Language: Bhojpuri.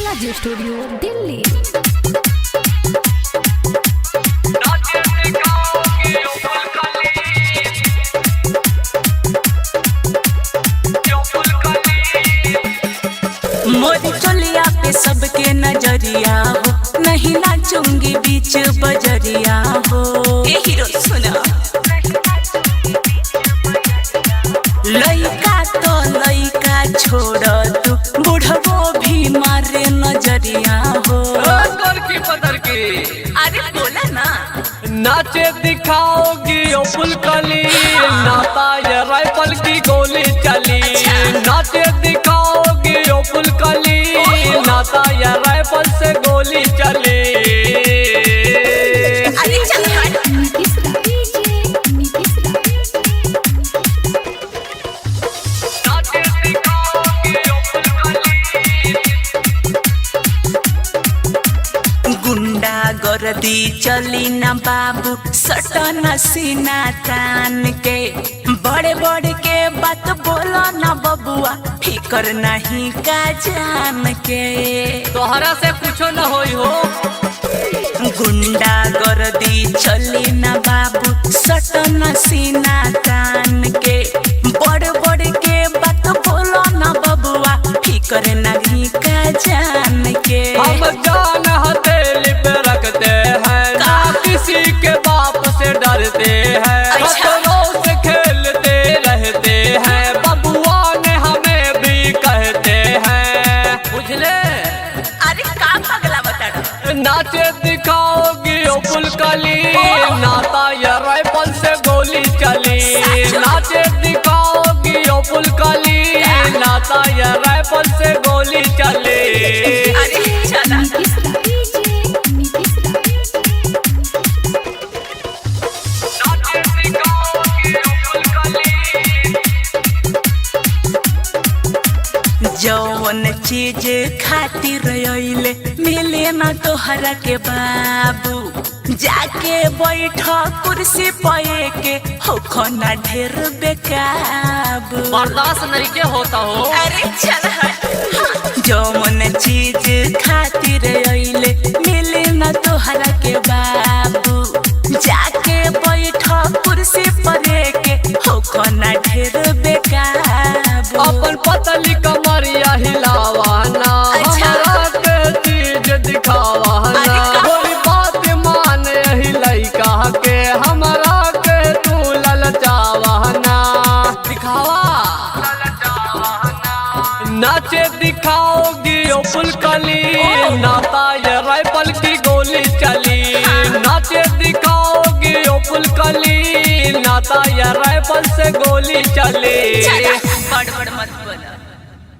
बालाजी स्टूडियो दिल्ली। मोरी चोलिया पे सबके नजरिया हो, नहीं नाचूंगी बीच बजरिया हो। ए हीरो सुना, लइका तो लइका छोड़ तू, बुढ़बो भी मारे नजरिया हो। अरे बोला ना, नाचे दिखाओगी ओ फुलकली, नाता ये राइफल की गोली चली। नाचे दिखाओगी ओ फुलकली, नाता ये राइफल से गोली चली। अरे चल हट। गुंडा गर्दी चली ना बाबू, सटन सीना तान के। बड़े बड़े के बात बोलो ना बबुआ, फिकर नहीं का जान के। तोहरा से कुछो न होई हो। गुंडा गर्दी चली ना बाबू, सटन सीना तान के। बड़े बड़े के बात बोलो ना बबुआ, फिकर नहीं का जान के। हम जान हथेली पे रखते हैं, ना किसी के बाप से डरते हैं। खतरों से खेलते रहते हैं, बबुआ ने हमें भी कहते हैं। बुझले? अरे का पगला बता। नाचे दिखाओगी ओ फुलकली, नाता या राइफल से गोली चली। नाचे दिखाओगी ओ फुलकली, नाता या राइफल से गोली चली। अरे चला। जौन चीज खातिर अइले मिले ना तोहरा के बाबू, जाके बैठ कुर्सी पे के हो ना ढेर बेकाबू। बर्दाश्त नहीं के होता हो। अरे चल हट। जौन चीज खातिर अइले मिले ना तोहरा के बाबू, जाके बैठ कुर्सी पे के हो ना ढेर बेकाबू। अपन पतली कमरिया हिलावाना, हमरा के चीज दिखावाना। कोई बात मान यही लइका के, हमरा के तू ललचावाना। दिखावा नाचे दिखाओगी ओ फुलकली, नाता ये राइफल की गोली चली। नाचे दिखाओगी ओ फुलकली, नाता ये राइफल से गोली चली। बड़ बड़ मत बोला।